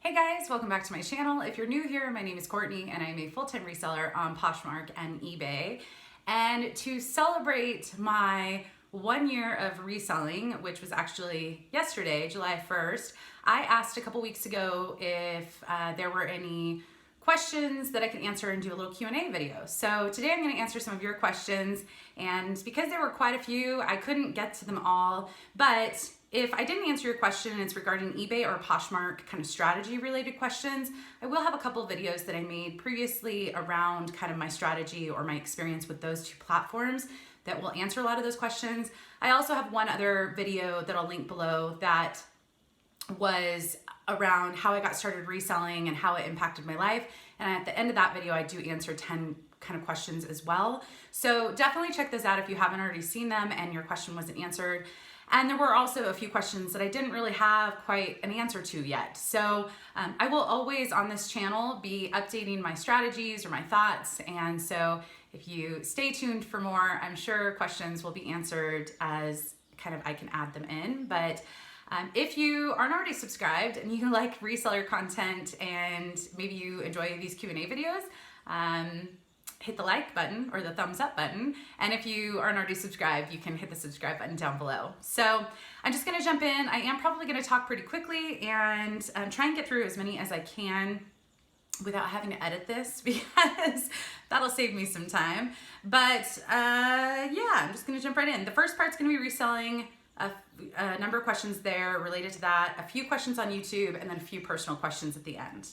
Hey guys, welcome back to my channel. If you're new here, my name is Courtney and I'm a full-time reseller on Poshmark and eBay. And to celebrate my 1 year of reselling, which was actually yesterday, July 1st, I asked a couple weeks ago if there were any questions that I could answer and do a little Q&A video. So today I'm going to answer some of your questions, and because there were quite a few, I couldn't get to them all, but if I didn't answer your question and it's regarding eBay or Poshmark kind of strategy related questions, I will have a couple of videos that I made previously around kind of my strategy or my experience with those two platforms that will answer a lot of those questions. I also have one other video that I'll link below that was around how I got started reselling and how it impacted my life. And at the end of that video, I do answer 10 kind of questions as well. So definitely check those out if you haven't already seen them and your question wasn't answered. And there were also a few questions that I didn't really have quite an answer to yet. So I will always on this channel be updating my strategies or my thoughts. And so if you stay tuned for more, I'm sure questions will be answered as kind of I can add them in. But if you aren't already subscribed and you like reseller content and maybe you enjoy these Q&A videos, hit the like button or the thumbs up button. And if you aren't already subscribed, you can hit the subscribe button down below. So I'm just gonna jump in. I am probably gonna talk pretty quickly and try and get through as many as I can without having to edit this because that'll save me some time. But yeah, I'm just gonna jump right in. The first part's gonna be reselling, a number of questions there related to that, a few questions on YouTube, and then a few personal questions at the end.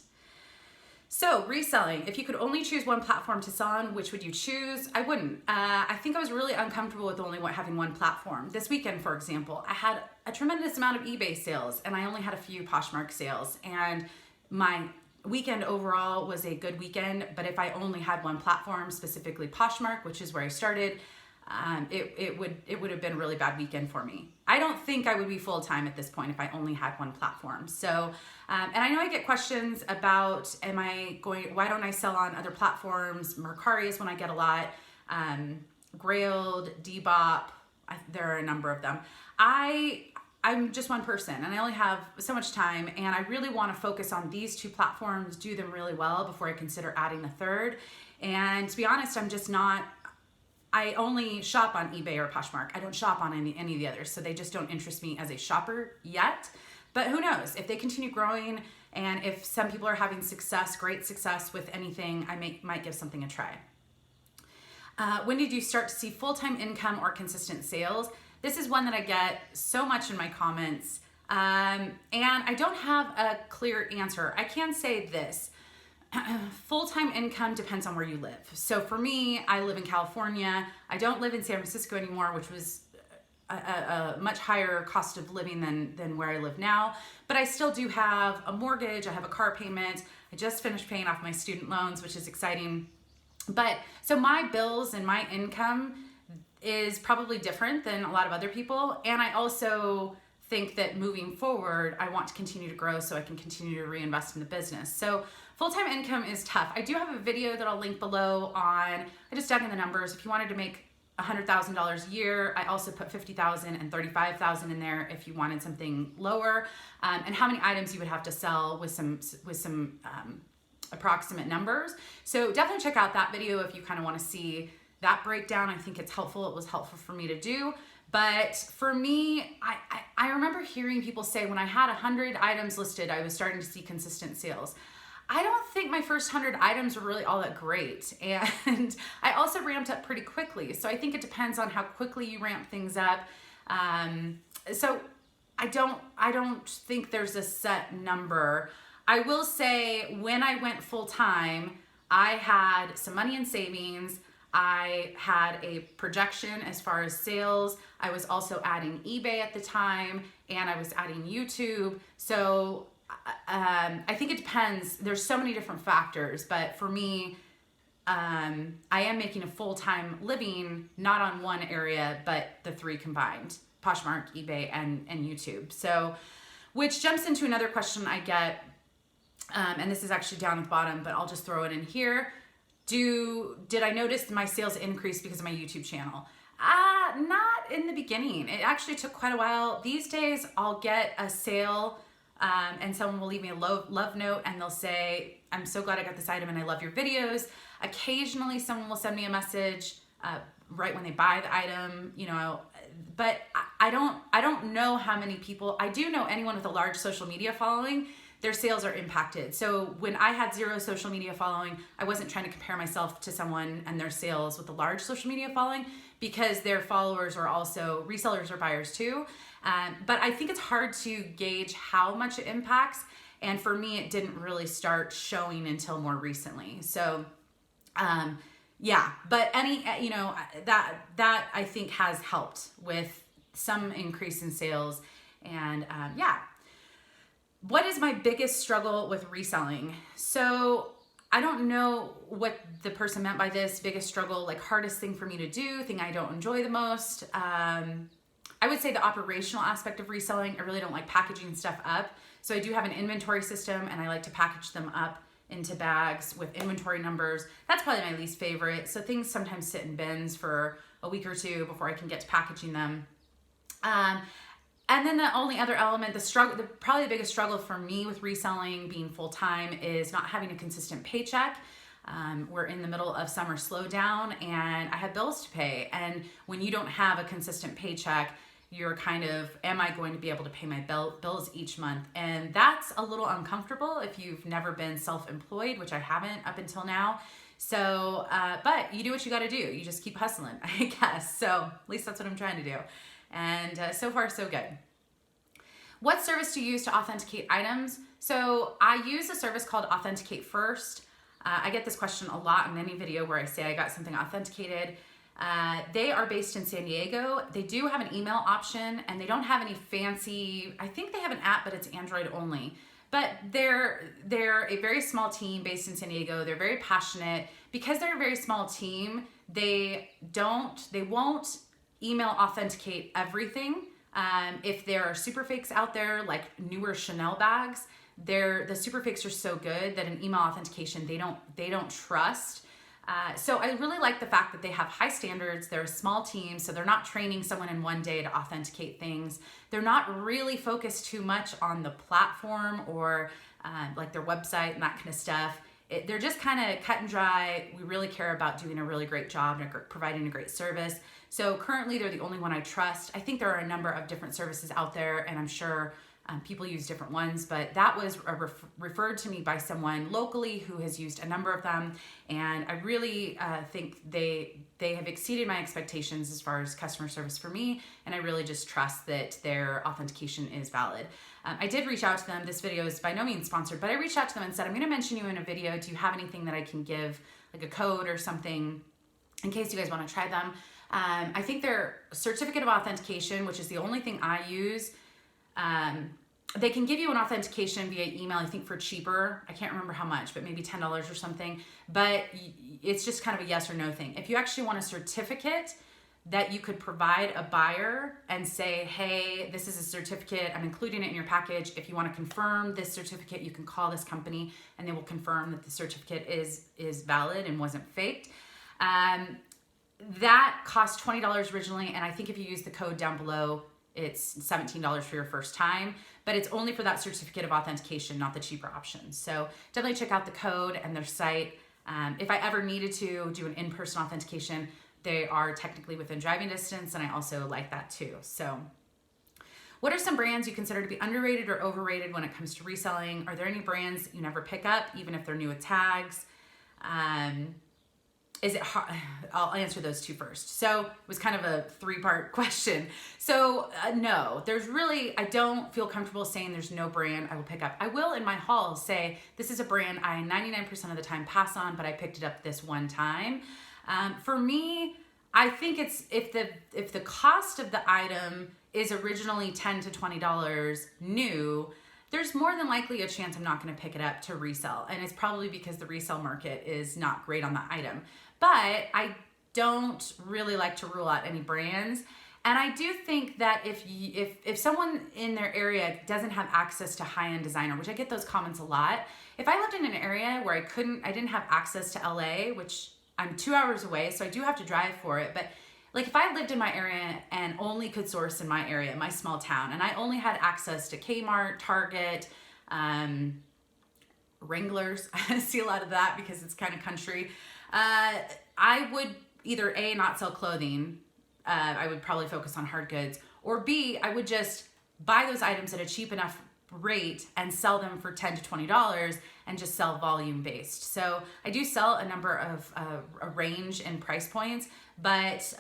So reselling, if you could only choose one platform to sell on, which would you choose? I wouldn't. I think I was really uncomfortable with only having one platform. This weekend, for example, I had a tremendous amount of eBay sales and I only had a few Poshmark sales, and my weekend overall was a good weekend. But if I only had one platform, specifically Poshmark, which is where I started, it would have been a really bad weekend for me. I don't think I would be full-time at this point if I only had one platform. So, and I know I get questions about, why don't I sell on other platforms? Mercari is one I get a lot. Grailed, Depop, there are a number of them. I'm just one person and I only have so much time, and I really want to focus on these two platforms, do them really well before I consider adding a third. And to be honest, I only shop on eBay or Poshmark. I don't shop on any of the others, so they just don't interest me as a shopper yet. But who knows? If they continue growing and if some people are having success, great success with anything, I might give something a try. When did you start to see full-time income or consistent sales? This is one that I get so much in my comments, and I don't have a clear answer. I can say this. Full-time income depends on where you live. So for me, I live in California. I don't live in San Francisco anymore, which was a much higher cost of living than where I live now. But I still do have a mortgage. I have a car payment. I just finished paying off my student loans, which is exciting. But so my bills and my income is probably different than a lot of other people. And I also think that moving forward, I want to continue to grow so I can continue to reinvest in the business. So full-time income is tough. I do have a video that I'll link below I just dug in the numbers. If you wanted to make $100,000 a year, I also put $50,000 and $35,000 in there if you wanted something lower, and how many items you would have to sell with some approximate numbers. So definitely check out that video if you kind of want to see that breakdown. I think it's helpful. It was helpful for me to do. But for me, I remember hearing people say when I had 100 items listed, I was starting to see consistent sales. I don't think my first 100 items were really all that great. And I also ramped up pretty quickly. So I think it depends on how quickly you ramp things up. So I don't think there's a set number. I will say when I went full time, I had some money in savings. I had a projection as far as sales. I was also adding eBay at the time, and I was adding YouTube. So I think it depends. There's so many different factors, but for me, I am making a full-time living, not on one area, but the three combined, Poshmark, eBay, and YouTube. So, which jumps into another question I get, and this is actually down at the bottom, but I'll just throw it in here. Did I notice my sales increase because of my YouTube channel? Not in the beginning. It actually took quite a while. These days, I'll get a sale and someone will leave me a love note and they'll say, I'm so glad I got this item and I love your videos. Occasionally someone will send me a message right when they buy the item, you know, but I don't know how many people. I do know anyone with a large social media following, their sales are impacted. So when I had 0 social media following, I wasn't trying to compare myself to someone and their sales with a large social media following, because their followers are also resellers or buyers too. But I think it's hard to gauge how much it impacts. And for me, it didn't really start showing until more recently. So yeah, but you know, that I think has helped with some increase in sales. And yeah. What is my biggest struggle with reselling? So I don't know what the person meant by this biggest struggle, like hardest thing for me to do, thing I don't enjoy the most. I would say the operational aspect of reselling. I really don't like packaging stuff up. So I do have an inventory system and I like to package them up into bags with inventory numbers. That's probably my least favorite. So things sometimes sit in bins for a week or two before I can get to packaging them. And then the only other element, probably the biggest struggle for me with reselling being full-time is not having a consistent paycheck. We're in the middle of summer slowdown and I have bills to pay. And when you don't have a consistent paycheck, you're kind of, am I going to be able to pay my bills each month? And that's a little uncomfortable if you've never been self-employed, which I haven't up until now. So, but you do what you got to do. You just keep hustling, I guess. So at least that's what I'm trying to do. And so far, so good. What service do you use to authenticate items? So I use a service called Authenticate First. I get this question a lot in any video where I say I got something authenticated. They are based in San Diego. They do have an email option and they don't have any fancy, I think they have an app, but it's Android only. But they're a very small team based in San Diego. They're very passionate. Because they're a very small team, they won't email authenticate everything. If there are super fakes out there, like newer Chanel bags, the super fakes are so good that an email authentication they don't trust. So I really like the fact that they have high standards. They're a small team, so they're not training someone in one day to authenticate things. They're not really focused too much on the platform or like their website and that kind of stuff. They're just kind of cut and dry. We really care about doing a really great job and providing a great service. So currently they're the only one I trust. I think there are a number of different services out there and I'm sure people use different ones, but that was referred to me by someone locally who has used a number of them. And I really think they have exceeded my expectations as far as customer service for me. And I really just trust that their authentication is valid. I did reach out to them. This video is by no means sponsored, but I reached out to them and said, I'm going to mention you in a video. Do you have anything that I can give, like a code or something in case you guys want to try them? I think their certificate of authentication, which is the only thing I use, they can give you an authentication via email, I think for cheaper. I can't remember how much, but maybe $10 or something. But it's just kind of a yes or no thing. If you actually want a certificate that you could provide a buyer and say, hey, this is a certificate, I'm including it in your package. If you want to confirm this certificate, you can call this company and they will confirm that the certificate is valid and wasn't faked. That cost $20 originally, and I think if you use the code down below, it's $17 for your first time, but it's only for that certificate of authentication, not the cheaper option. So definitely check out the code and their site. If I ever needed to do an in-person authentication, they are technically within driving distance, and I also like that too. So what are some brands you consider to be underrated or overrated when it comes to reselling? Are there any brands you never pick up, even if they're new with tags? Is it hard? I'll answer those two first. So it was kind of a three-part question. So no, I don't feel comfortable saying there's no brand I will pick up. I will in my haul say, this is a brand I 99% of the time pass on, but I picked it up this one time. For me, I think it's, if the cost of the item is originally $10 to $20 new, there's more than likely a chance I'm not going to pick it up to resell. And it's probably because the resale market is not great on that item. But I don't really like to rule out any brands. And I do think that if someone in their area doesn't have access to high-end designer, which I get those comments a lot, if I lived in an area where I didn't have access to LA, which I'm 2 hours away, so I do have to drive for it, but like if I lived in my area and only could source in my area, my small town, and I only had access to Kmart, Target, Wranglers, I see a lot of that because it's kind of country, I would either A, not sell clothing, I would probably focus on hard goods, or B, I would just buy those items at a cheap enough rate and sell them for $10 to $20 and just sell volume based. So I do sell a number of a range in price points, but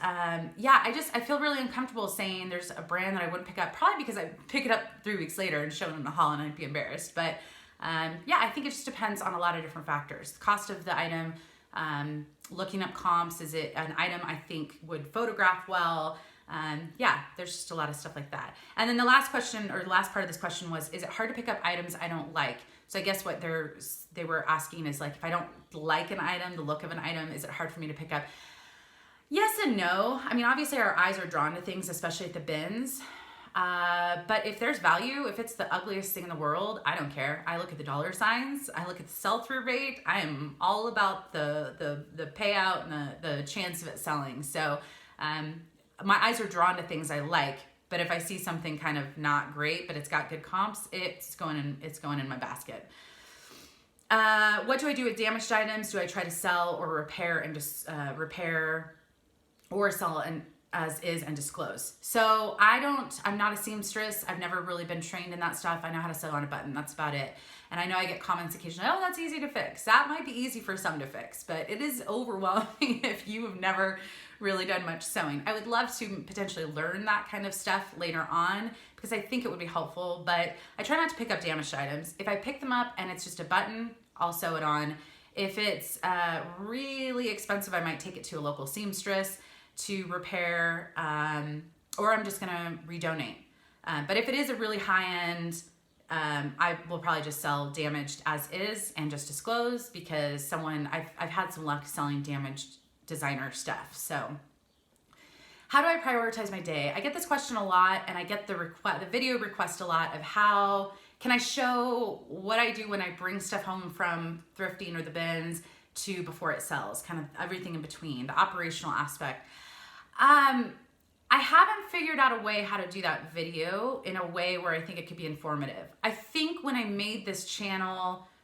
yeah, I feel really uncomfortable saying there's a brand that I wouldn't pick up, probably because I pick it up 3 weeks later and show it in the haul and I'd be embarrassed. But yeah, I think it just depends on a lot of different factors. The cost of the item, looking up comps, is it an item I think would photograph well? Yeah, there's just a lot of stuff like that. And then the last question, or the last part of this question was, is it hard to pick up items I don't like? So I guess what they were asking is like, if I don't like an item, the look of an item, is it hard for me to pick up? Yes and no. I mean, obviously our eyes are drawn to things, especially at the bins. But if there's value, if it's the ugliest thing in the world, I don't care. I look at the dollar signs. I look at the sell-through rate. I am all about the payout and the chance of it selling. So my eyes are drawn to things I like. But if I see something kind of not great, but it's got good comps, it's going in my basket. What do I do with damaged items? Do I try to sell or repair and just repair or sell and as is and disclose? So I'm not a seamstress. I've never really been trained in that stuff. I know how to sew on a button. That's about it. And I know I get comments occasionally, oh, that's easy to fix. That might be easy for some to fix, but it is overwhelming if you have never really done much sewing. I would love to potentially learn that kind of stuff later on because I think it would be helpful, but I try not to pick up damaged items. If I pick them up and it's just a button, I'll sew it on. If it's really expensive, I might take it to a local seamstress to repair, or I'm just gonna redonate. But if it is a really high-end, I will probably just sell damaged as is and just disclose, because I've had some luck selling damaged designer stuff. So how do I prioritize my day? I get this question a lot, and I get the video request a lot of how can I show what I do when I bring stuff home from thrifting or the bins to before it sells, kind of everything in between, the operational aspect. I haven't figured out a way how to do that video in a way where I think it could be informative. I think when I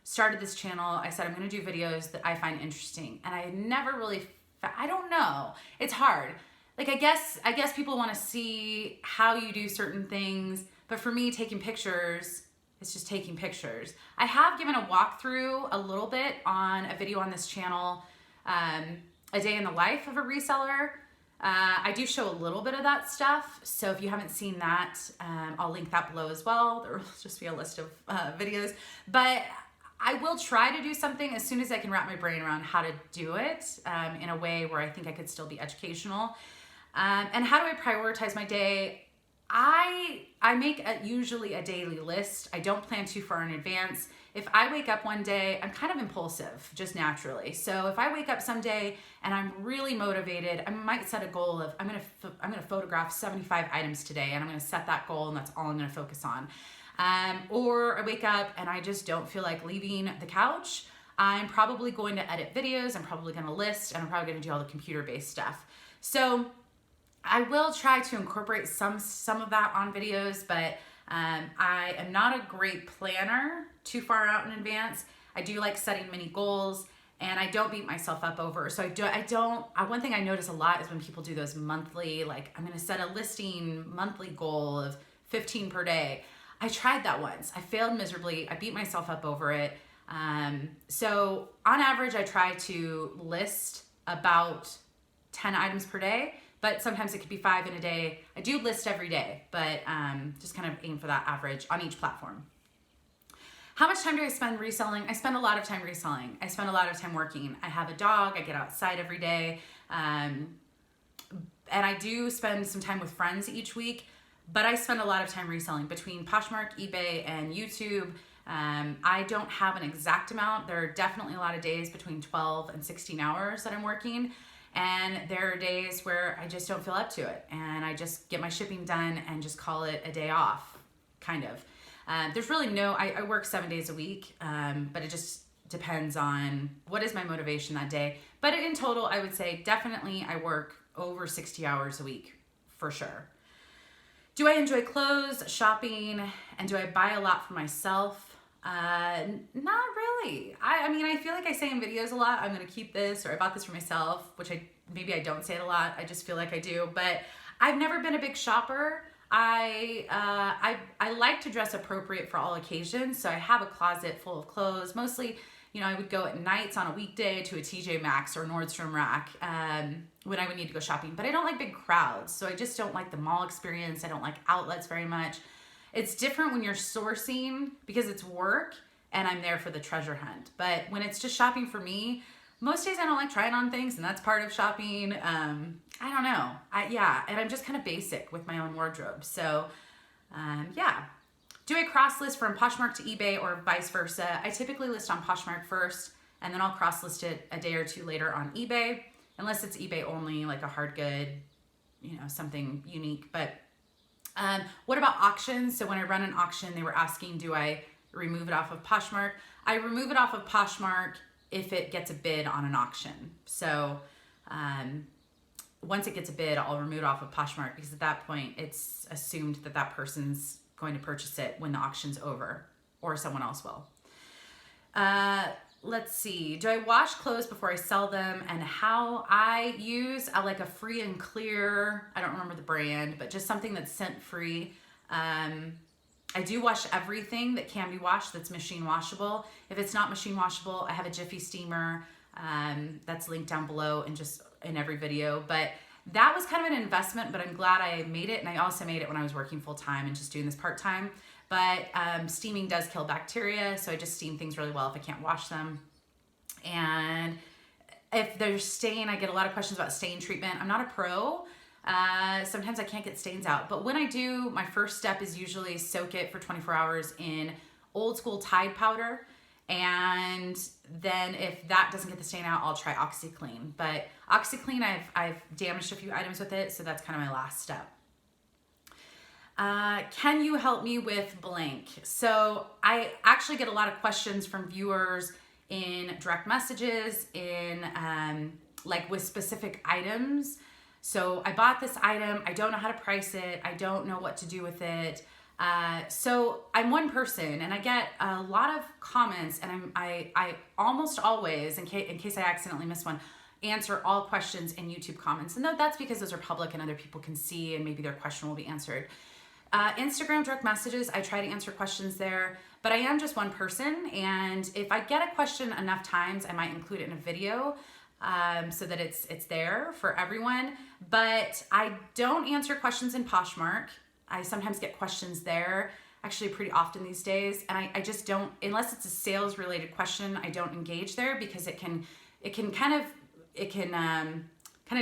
started this channel, I said I'm going to do videos that I find interesting, and I never really, I don't know. It's hard. Like, I guess people want to see how you do certain things, but for me, taking pictures, it's just taking pictures. I have given a walkthrough a little bit on a video on this channel, a day in the life of a reseller. I do show a little bit of that stuff, so if you haven't seen that, I'll link that below as well. There will just be a list of videos, but I will try to do something as soon as I can wrap my brain around how to do it in a way where I think I could still be educational. And how do I prioritize my day? I make usually a daily list. I don't plan too far in advance. If I wake up one day, I'm kind of impulsive, just naturally. So if I wake up someday and I'm really motivated, I might set a goal of I'm gonna photograph 75 items today, and I'm gonna set that goal, and that's all I'm gonna focus on. Or I wake up and I just don't feel like leaving the couch. I'm probably going to edit videos. I'm probably gonna list, and I'm probably gonna do all the computer-based stuff. So I will try to incorporate some of that on videos, but I am not a great planner too far out in advance. I do like setting mini goals, and I don't beat myself up over. So one thing I notice a lot is when people do those monthly, like I'm gonna set a listing monthly goal of 15 per day. I tried that once. I failed miserably. I beat myself up over it. So on average, I try to list about 10 items per day, but sometimes it could be 5 in a day. I do list every day, but just kind of aim for that average on each platform. How much time do I spend reselling? I spend a lot of time reselling. I spend a lot of time working. I have a dog. I get outside every day. And I do spend some time with friends each week, but I spend a lot of time reselling between Poshmark, eBay, and YouTube. I don't have an exact amount. There are definitely a lot of days between 12 and 16 hours that I'm working. And there are days where I just don't feel up to it, and I just get my shipping done and just call it a day off, kind of. There's really I work 7 days a week, but it just depends on what is my motivation that day. But in total, I would say definitely I work over 60 hours a week for sure. Do I enjoy clothes, shopping, and do I buy a lot for myself? Not really. I mean, I feel like I say in videos a lot, I'm gonna keep this, or I bought this for myself, which maybe I don't say it a lot. I just feel like I do, but I've never been a big shopper. I like to dress appropriate for all occasions, so I have a closet full of clothes. Mostly, I would go at nights on a weekday to a TJ Maxx or Nordstrom Rack when I would need to go shopping. But I don't like big crowds, so I just don't like the mall experience. I don't like outlets very much. It's different when you're sourcing because it's work and I'm there for the treasure hunt. But when it's just shopping for me, most days I don't like trying on things, and that's part of shopping. I don't know. And I'm just kind of basic with my own wardrobe. So, yeah. Do I cross list from Poshmark to eBay or vice versa? I typically list on Poshmark first, and then I'll cross list it a day or two later on eBay, unless it's eBay only, like a hard good, something unique. But what about auctions? So when I run an auction, they were asking, do I remove it off of Poshmark? I remove it off of Poshmark if it gets a bid on an auction. So once it gets a bid, I'll remove it off of Poshmark, because at that point, it's assumed that that person's going to purchase it when the auction's over, or someone else will. Let's see. Do I wash clothes before I sell them? And how I use like a free and clear, I don't remember the brand, but just something that's scent free. I do wash everything that can be washed that's machine washable. If it's not machine washable, I have a Jiffy steamer that's linked down below and just in every video. But that was kind of an investment, but I'm glad I made it. And I also made it when I was working full time and just doing this part time. But steaming does kill bacteria, so I just steam things really well if I can't wash them. And if there's stain, I get a lot of questions about stain treatment. I'm not a pro. Sometimes I can't get stains out, but when I do, my first step is usually soak it for 24 hours in old school Tide powder. And then if that doesn't get the stain out, I'll try OxyClean. But OxyClean, I've damaged a few items with it, so that's kind of my last step. Can you help me with blank? So I actually get a lot of questions from viewers in direct messages, in like with specific items. So I bought this item, I don't know how to price it, I don't know what to do with it. So I'm one person, and I get a lot of comments, and I almost always, in case I accidentally miss one, answer all questions in YouTube comments. And that's because those are public and other people can see, and maybe their question will be answered. Instagram direct messages, I try to answer questions there, but I am just one person, and if I get a question enough times, I might include it in a video so that it's there for everyone. But I don't answer questions in Poshmark. I sometimes get questions there, actually pretty often these days, and I just don't, unless it's a sales related question, I don't engage there, because it can kind of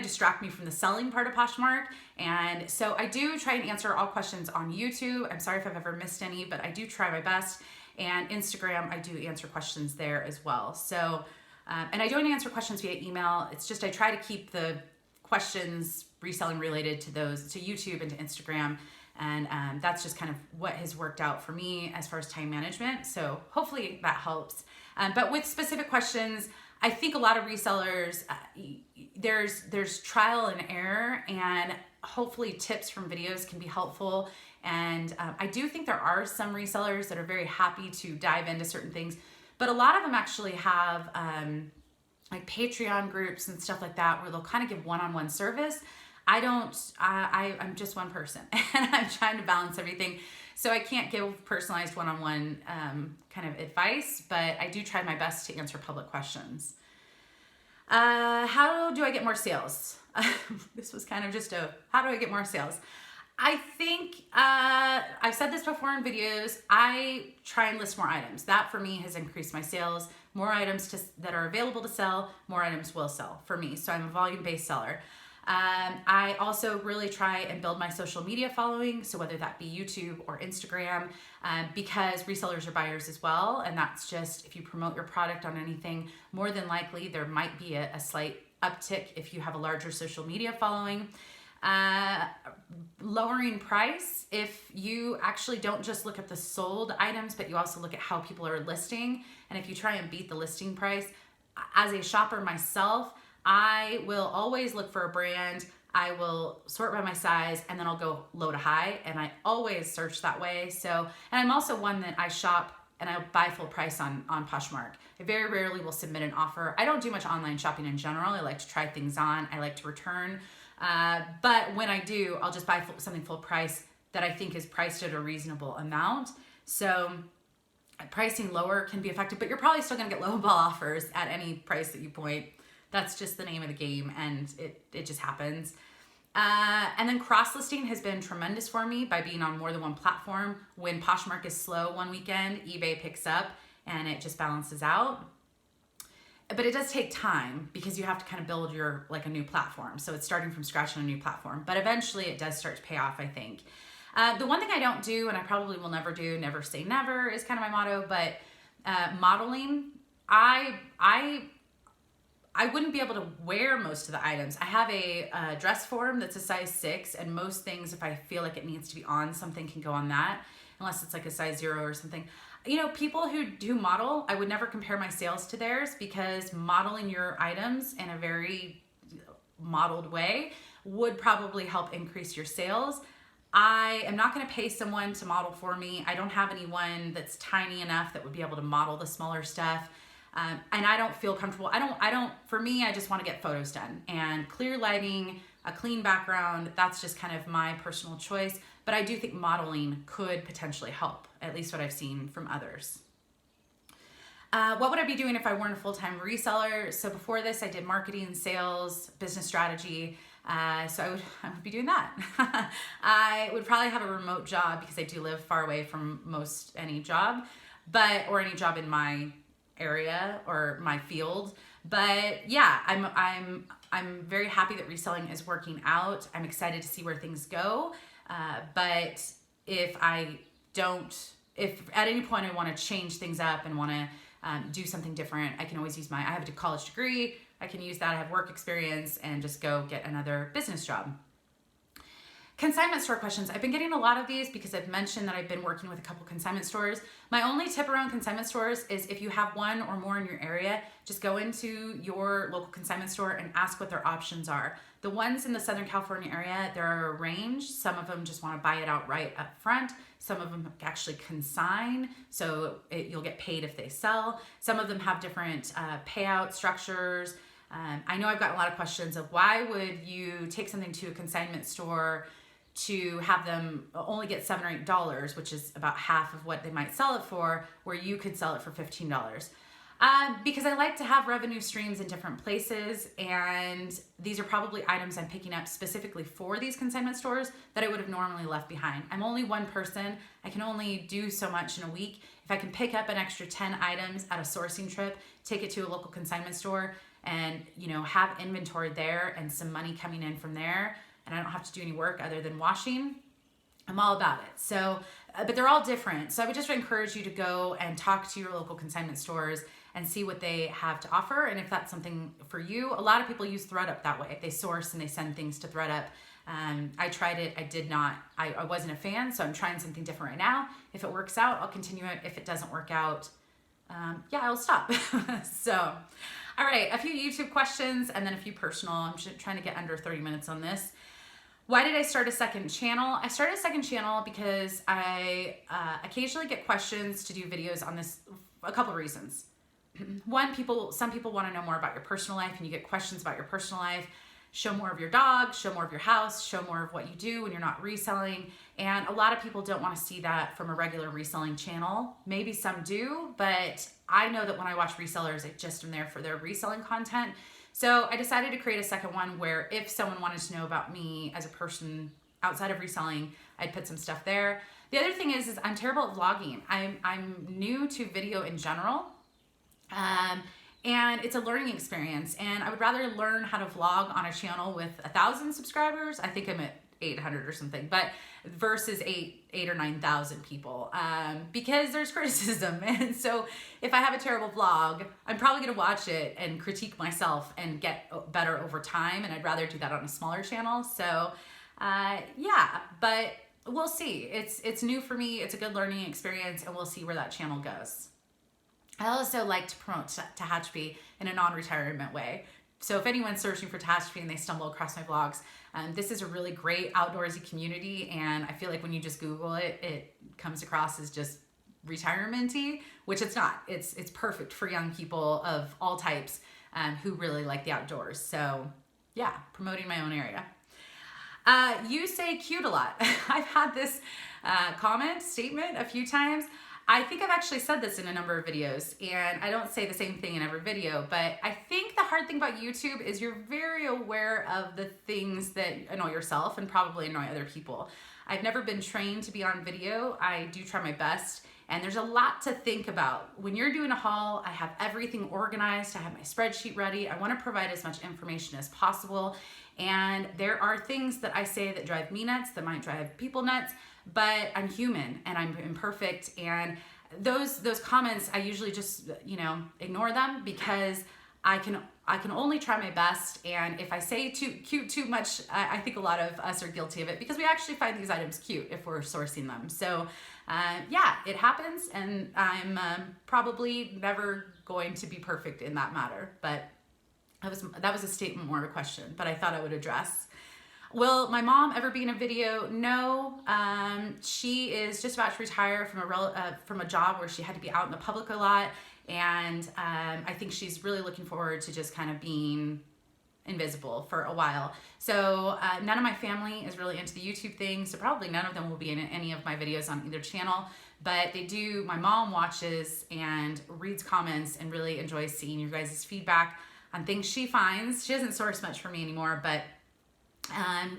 distract me from the selling part of Poshmark. And so I do try and answer all questions on YouTube. I'm sorry if I've ever missed any, but I do try my best. And Instagram, I do answer questions there as well. So, and I don't answer questions via email. It's just I try to keep the questions reselling related to YouTube and to Instagram. And that's just kind of what has worked out for me as far as time management. So hopefully that helps. But with specific questions, I think a lot of resellers, there's trial and error, and hopefully tips from videos can be helpful. And I do think there are some resellers that are very happy to dive into certain things, but a lot of them actually have like Patreon groups and stuff like that, where they'll kind of give one-on-one service. I'm just one person, and I'm trying to balance everything. So I can't give personalized one-on-one kind of advice, but I do try my best to answer public questions. How do I get more sales? This was kind of just how do I get more sales? I think I've said this before in videos. I try and list more items. That for me has increased my sales. More items that are available to sell, more items will sell for me. So I'm a volume-based seller. I also really try and build my social media following, so whether that be YouTube or Instagram, because resellers are buyers as well, and that's just, if you promote your product on anything, more than likely there might be a slight uptick if you have a larger social media following. Lowering price, if you actually don't just look at the sold items, but you also look at how people are listing, and if you try and beat the listing price, as a shopper myself, I will always look for a brand I will sort by my size and then I'll go low to high, and I always search that way. So, and I'm also one that I shop and I buy full price on Poshmark. I very rarely will submit an offer. I don't do much online shopping in general. I like to try things on. I like to return. But when I do, I'll just buy something full price that I think is priced at a reasonable amount. So pricing lower can be effective, but you're probably still gonna get lowball offers at any price that you point. That's just the name of the game, and it just happens. And then cross-listing has been tremendous for me by being on more than one platform. When Poshmark is slow one weekend, eBay picks up and it just balances out. But it does take time because you have to kind of build like a new platform. So it's starting from scratch on a new platform, but eventually it does start to pay off, I think. The one thing I don't do, and I probably will never do, never say never is kind of my motto, but modeling, I wouldn't be able to wear most of the items. I have a dress form that's a size 6, and most things, if I feel like it needs to be on something, can go on that, unless it's like a size 0 or something. You know, people who do model, I would never compare my sales to theirs, because modeling your items in a very modeled way would probably help increase your sales. I am not going to pay someone to model for me. I don't have anyone that's tiny enough that would be able to model the smaller stuff. And I don't feel comfortable. For me, I just want to get photos done, and clear lighting, a clean background. That's just kind of my personal choice. But I do think modeling could potentially help, at least what I've seen from others. What would I be doing if I weren't a full-time reseller? So before this, I did marketing, sales, business strategy. So I would be doing that. I would probably have a remote job because I do live far away from most any job, or any job in my area or my field. But yeah, I'm very happy that reselling is working out. I'm excited to see where things go. But if at any point I want to change things up and want to do something different, I can always use I have a college degree. I can use that. I have work experience and just go get another business job. Consignment store questions. I've been getting a lot of these because I've mentioned that I've been working with a couple consignment stores. My only tip around consignment stores is if you have one or more in your area, just go into your local consignment store and ask what their options are. The ones in the Southern California area, there are a range. Some of them just want to buy it outright up front. Some of them actually consign, so you'll get paid if they sell. Some of them have different payout structures. I know I've gotten a lot of questions of why would you take something to a consignment store to have them only get $7 or $8, which is about half of what they might sell it for, where you could sell it for $15. Because I like to have revenue streams in different places, and these are probably items I'm picking up specifically for these consignment stores that I would have normally left behind. I'm only one person. I can only do so much in a week. If I can pick up an extra 10 items at a sourcing trip, take it to a local consignment store, and have inventory there and some money coming in from there, and I don't have to do any work other than washing, I'm all about it. So, but they're all different. So I would just encourage you to go and talk to your local consignment stores and see what they have to offer. And if that's something for you, a lot of people use ThreadUp that way. They source and they send things to ThreadUp. I tried it. I wasn't a fan, so I'm trying something different right now. If it works out, I'll continue it. If it doesn't work out, I'll stop. So, all right, a few YouTube questions and then a few personal. I'm trying to get under 30 minutes on this. Why did I start a second channel? I started a second channel because I occasionally get questions to do videos on this. A couple reasons. One, some people want to know more about your personal life, and you get questions about your personal life. Show more of your dog, show more of your house, show more of what you do when you're not reselling. And a lot of people don't want to see that from a regular reselling channel. Maybe some do, but I know that when I watch resellers, I just am there for their reselling content. So I decided to create a second one where if someone wanted to know about me as a person outside of reselling, I'd put some stuff there. The other thing is I'm terrible at vlogging. I'm new to video in general. And it's a learning experience, and I would rather learn how to vlog on a channel with 1,000 subscribers. I think I'm at 800 or something, but versus 8 or 9,000 people, because there's criticism. And so if I have a terrible vlog, I'm probably going to watch it and critique myself and get better over time. And I'd rather do that on a smaller channel. So, but we'll see. It's new for me. It's a good learning experience, and we'll see where that channel goes. I also like to promote Tehachapi in a non-retirement way. So if anyone's searching for Tehachapi and they stumble across my vlogs, this is a really great outdoorsy community, and I feel like when you just Google it, it comes across as just retirement-y, which it's not. It's perfect for young people of all types who really like the outdoors. So yeah, promoting my own area. You say cute a lot. I've had this statement a few times. I think I've actually said this in a number of videos, and I don't say the same thing in every video, but I think the hard thing about YouTube is you're very aware of the things that annoy yourself and probably annoy other people. I've never been trained to be on video. I do try my best, and there's a lot to think about. When you're doing a haul, I have everything organized. I have my spreadsheet ready. I want to provide as much information as possible, and there are things that I say that drive me nuts, that might drive people nuts, but I'm human and I'm imperfect, and those comments I usually just ignore them, because I can only try my best, and if I say too much, I think a lot of us are guilty of it, because we actually find these items cute if we're sourcing them. So yeah, it happens, and I'm probably never going to be perfect in that matter, but that was a statement, more of a question, but I thought I would address. Will my mom ever be in a video? No. She is just about to retire from a job where she had to be out in the public a lot, and I think she's really looking forward to just kind of being invisible for a while. So none of my family is really into the YouTube thing, so probably none of them will be in any of my videos on either channel, but they do. My mom watches and reads comments and really enjoys seeing your guys' feedback on things she finds. She doesn't source much for me anymore, but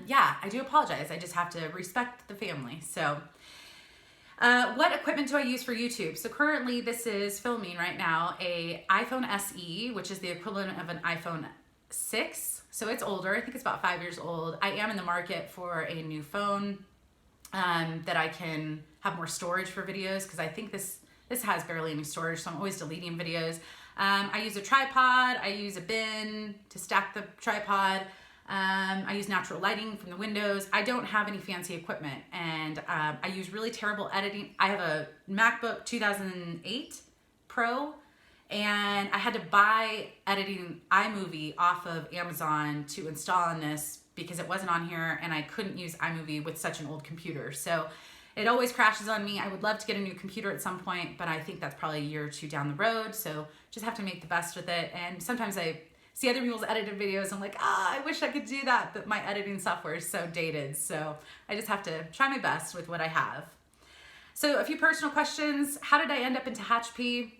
yeah, I do apologize. I just have to respect the family. So what equipment do I use for YouTube? So currently this is filming right now a iPhone SE, which is the equivalent of an iPhone 6. So it's older. I think it's about 5 years old. I am in the market for a new phone that I can have more storage for videos, because I think this has barely any storage, so I'm always deleting videos. I use a tripod. I use a bin to stack the tripod. I use natural lighting from the windows. I don't have any fancy equipment, and I use really terrible editing. I have a MacBook 2008 Pro, and I had to buy editing iMovie off of Amazon to install on this because it wasn't on here, and I couldn't use iMovie with such an old computer. So it always crashes on me. I would love to get a new computer at some point, but I think that's probably a year or two down the road. So just have to make the best with it. And sometimes I see other people's edited videos. I'm like, I wish I could do that, but my editing software is so dated. So I just have to try my best with what I have. So a few personal questions. How did I end up in Tehachapi?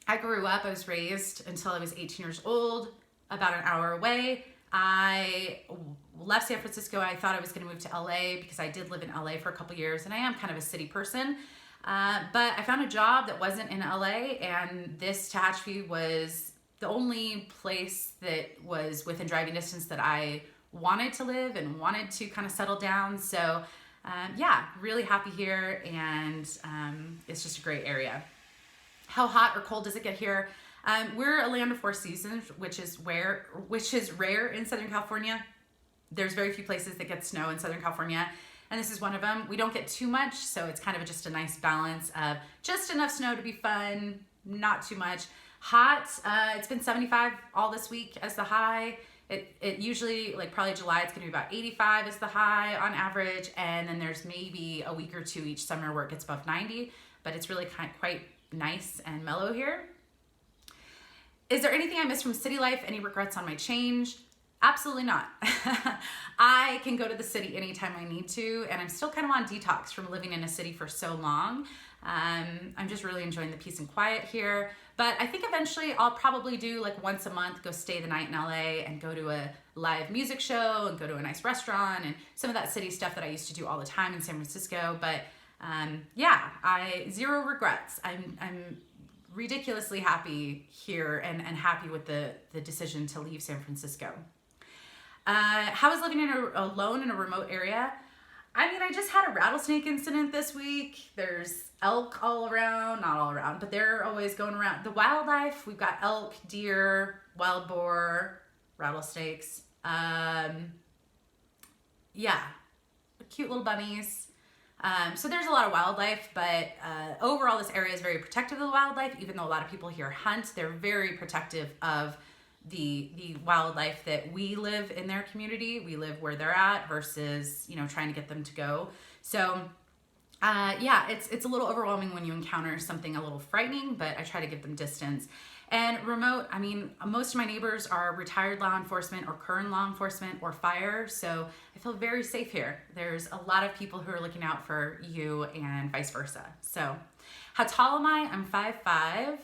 I grew up, I was raised until I was 18 years old, about an hour away. I left San Francisco. I thought I was going to move to LA because I did live in LA for a couple years, and I am kind of a city person. But I found a job that wasn't in LA, and this Tehachapi was the only place that was within driving distance that I wanted to live and wanted to kind of settle down. So yeah, really happy here, and it's just a great area. How hot or cold does it get here? We're a land of four seasons, which is rare in Southern California. There's very few places that get snow in Southern California, and this is one of them. We don't get too much, so it's kind of just a nice balance of just enough snow to be fun, not too much. Hot, it's been 75 all this week as the high. It usually, like probably July, it's gonna be about 85 as the high on average, and then there's maybe a week or two each summer where it gets above 90, but it's really quite nice and mellow here. Is there anything I missed from city life? Any regrets on my change? Absolutely not. I can go to the city anytime I need to, and I'm still kind of on detox from living in a city for so long. I'm just really enjoying the peace and quiet here, but I think eventually I'll probably do like once a month, go stay the night in LA and go to a live music show and go to a nice restaurant and some of that city stuff that I used to do all the time in San Francisco. But yeah, zero regrets. I'm ridiculously happy here and happy with the decision to leave San Francisco. How is living alone in a remote area? I mean, I just had a rattlesnake incident this week. There's elk all around, not all around, but they're always going around. The wildlife, we've got elk, deer, wild boar, rattlesnakes. Yeah, cute little bunnies. So there's a lot of wildlife, but overall this area is very protective of the wildlife. Even though a lot of people here hunt, they're very protective of the wildlife that we live in their community. We live where they're at versus, you know, trying to get them to go. So yeah, it's a little overwhelming when you encounter something a little frightening, but I try to give them distance. And remote, I mean, most of my neighbors are retired law enforcement or current law enforcement or fire, so I feel very safe here. There's a lot of people who are looking out for you and vice versa. So how tall am I? I'm 5'5".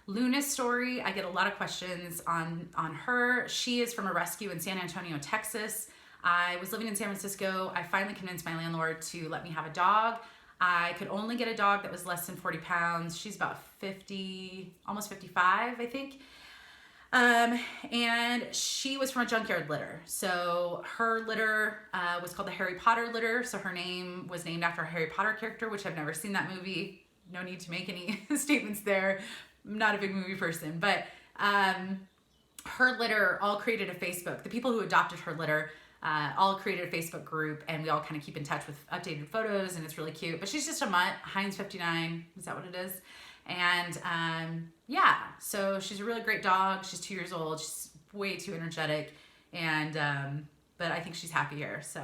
Luna's story, I get a lot of questions on her. She is from a rescue in San Antonio, Texas. I was living in San Francisco. I finally convinced my landlord to let me have a dog. I could only get a dog that was less than 40 pounds. She's about 50, almost 55, I think. And she was from a junkyard litter. So her litter was called the Harry Potter litter. So her name was named after a Harry Potter character, which I've never seen that movie. No need to make any statements there. I'm not a big movie person, but her litter all created a Facebook. The people who adopted her litter all created a Facebook group, and we all kind of keep in touch with updated photos, and it's really cute. But she's just a mutt, Heinz 59, is that what it is? And yeah, so she's a really great dog. She's 2 years old. She's way too energetic, and but I think she's happy here. So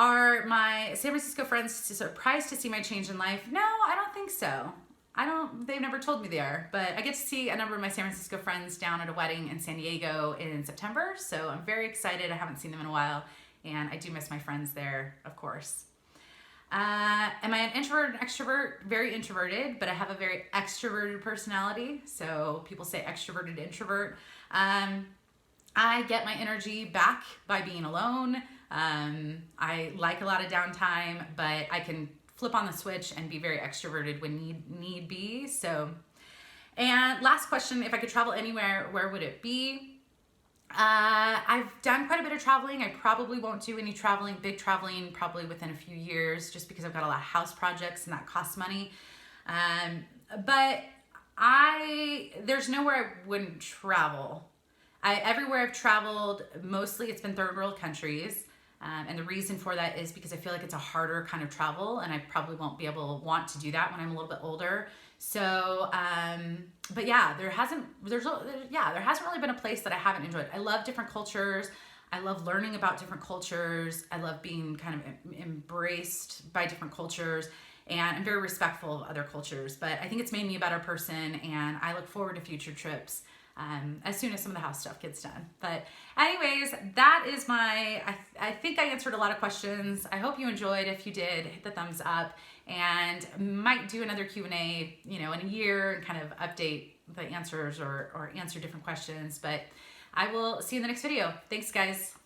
are my San Francisco friends surprised to see my change in life? No, I don't think so. They've never told me they are, but I get to see a number of my San Francisco friends down at a wedding in San Diego in September, so I'm very excited. I haven't seen them in a while, and I do miss my friends there, of course. Am I an introvert or an extrovert? Very introverted, but I have a very extroverted personality, so people say extroverted introvert. I get my energy back by being alone. I like a lot of downtime, but I can flip on the switch and be very extroverted when need be. So, and last question, if I could travel anywhere, where would it be? I've done quite a bit of traveling. I probably won't do any traveling, big traveling, probably within a few years, just because I've got a lot of house projects and that costs money. But there's nowhere I wouldn't travel. Everywhere I've traveled, mostly it's been third world countries. And the reason for that is because I feel like it's a harder kind of travel, and I probably won't be able to want to do that when I'm a little bit older. So, but yeah, there hasn't really been a place that I haven't enjoyed. I love different cultures. I love learning about different cultures. I love being kind of embraced by different cultures, and I'm very respectful of other cultures, but I think it's made me a better person, and I look forward to future trips. As soon as some of the house stuff gets done. But anyways, that is I think I answered a lot of questions. I hope you enjoyed. If you did, hit the thumbs up, and might do another Q&A, in a year, and kind of update the answers or answer different questions. But I will see you in the next video. Thanks, guys.